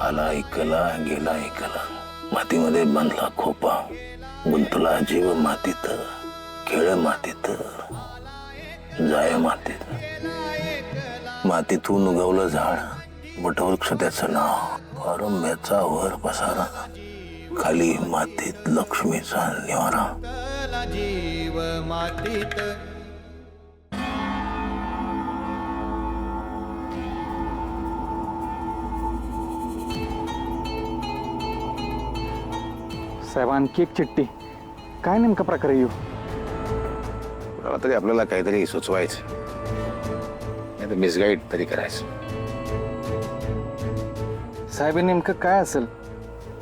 आला ऐकला गेला ऐकला, मातीमध्ये बांधला खोपा, गुंतला जीव मातीत, खेळ मातीत, जाय मातीत. मातीतून उगवलं झाड, वटवृक्ष त्याचं नाव, आरंभ्याचा वर पसारा, खाली मातीत लक्ष्मीचा निवारा. जीव मातीत. साहेब आणखी एक चिठ्ठी. काय नेमका प्रकार येऊ? तरी आपल्याला काहीतरी सुचवायचं, नाही तर मिसगाईड तरी करायचं. साहेब नेमकं काय असेल?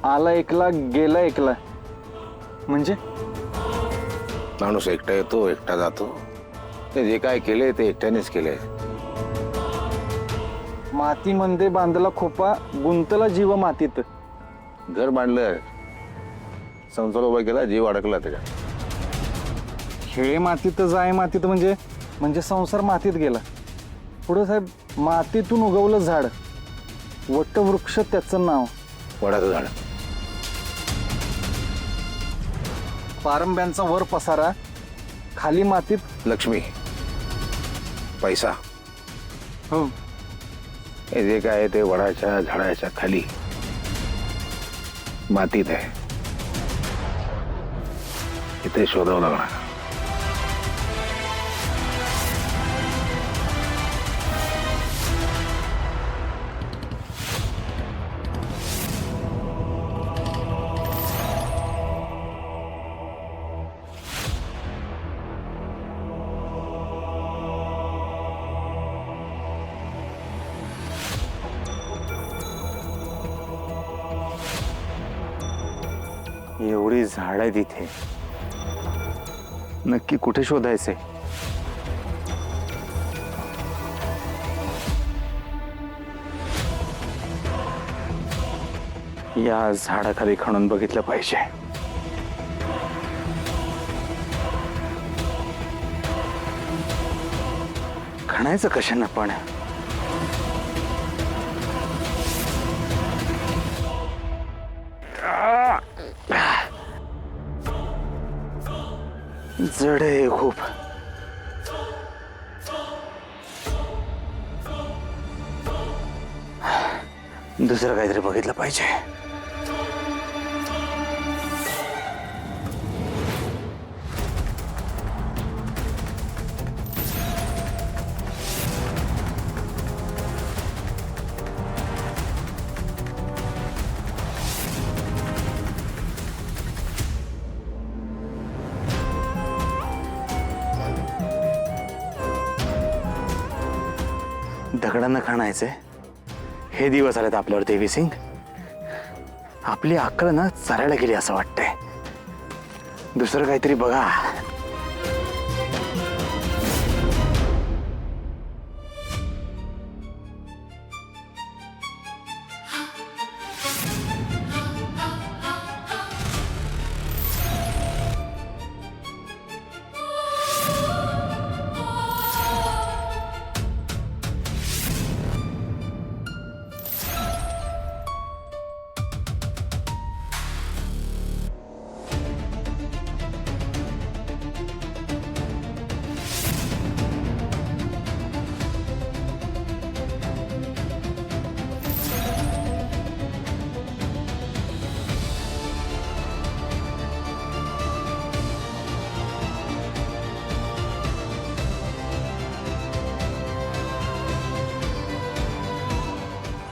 आला एकला गेला एकला म्हणजे? माणूस एकटा येतो एकटा जातो, ते जे काय केले ते एकट्यानेच केले. मातीमध्ये बांधला खोपा, गुंतला जीव मातीत. घर बांधलं, संसार उभा केला, जीव अडकला त्याच्यात. खेळ मातीत जाय मातीत म्हणजे म्हणजे संसार मातीत गेला. पुढे साहेब, मातीतून उगवलं झाड, वटवृक्ष त्याचं नाव, वडाचं झाड. पारंब्यांचा वर पसारा, खाली मातीत लक्ष्मी, पैसा. हो. हे जे काय ते वडाच्या झाडाच्या खाली मातीत आहे, इथे शोधावं लागणार. एवढी झाड आहे तिथे, नक्की कुठे शोधायचंय? या झाडाखाली खणून बघितलं पाहिजे. खणायचं कशानं पण? जड आहे खूप. दुसरं काहीतरी बघितलं पाहिजे. दगडांना खाणायचंय. हे दिवस आलेत आपल्यावर देवी सिंग. आपली अक्कल ना चरायला गेली असं वाटतंय. दुसरं काहीतरी बघा.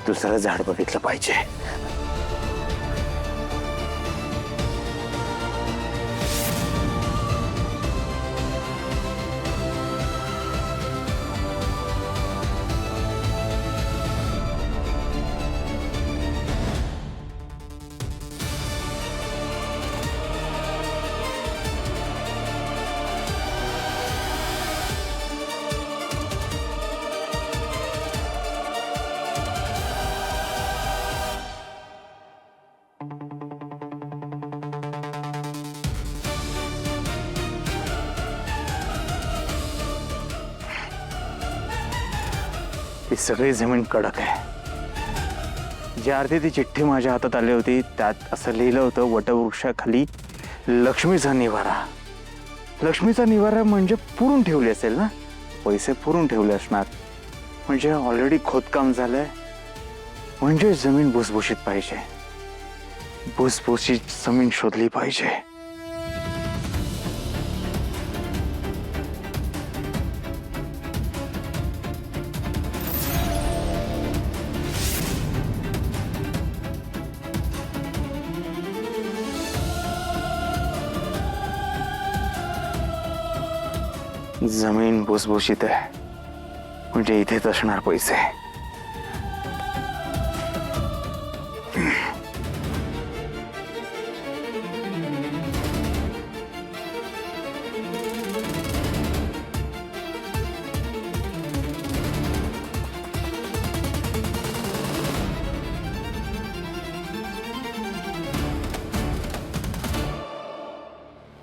दुसरं झाड बघितलं पाहिजे. ही सगळी जमीन कडक आहे. ज्या अर्थी ती चिठ्ठी माझ्या हातात आली होती त्यात असं लिहिलं होतं, वटवृक्षाखाली लक्ष्मीचा निवारा. लक्ष्मीचा निवारा म्हणजे पुरून ठेवली असेल ना, पैसे पुरून ठेवले असणार. म्हणजे ऑलरेडी खोदकाम झालंय, म्हणजे जमीन भुसभुशीत पाहिजे. भुसभुशीत जमीन शोधली पाहिजे. जमीन भुसभुशीत आहे म्हणजे इथेच असणार पैसे.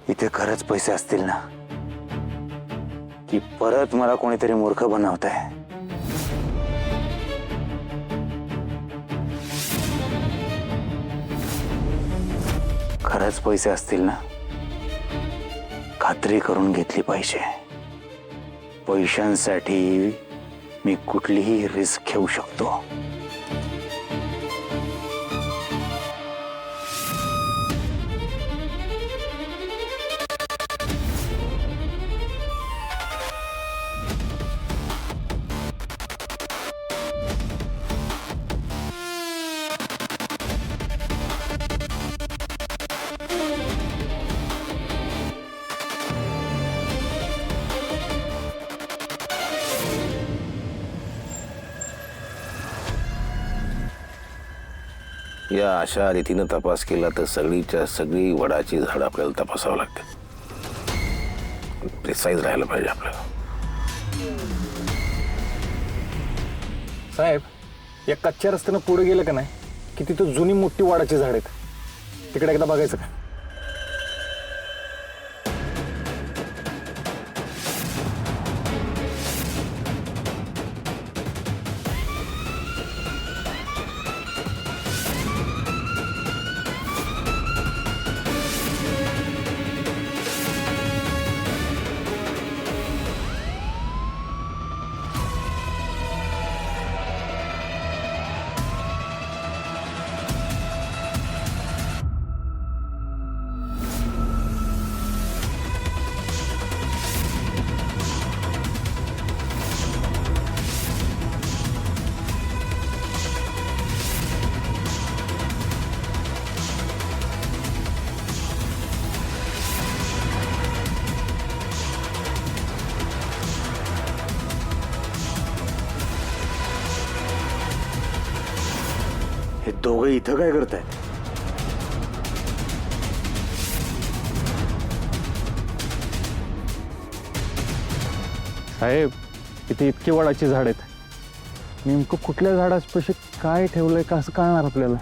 इथे खरंच पैसे असतील ना, की परत मला कोणीतरी मूर्ख बनवत आहे. खरंच पैसे असतील ना, खात्री करून घेतली पाहिजे. पैशांसाठी मी कुठलीही रिस्क घेऊ शकतो. या अशा रीतीनं तपास केला तर सगळीच्या सगळी वडाची झाड आपल्याला तपासावं लागते. प्रिसाईज राहायला पाहिजे आपल्याला. साहेब, या कच्च्या रस्त्यानं पुढे गेलं का नाही की तिथं जुनी मोठी वाडाची झाड आहेत. तिकडे एकदा बघायचं का? हे दोघं इथं काय करतायत? साहेब, इथे इतकी वडाची झाड आहेत. नेमकं कुठल्या झाडापाशी काय ठेवलंय का असं कळणार आपल्याला?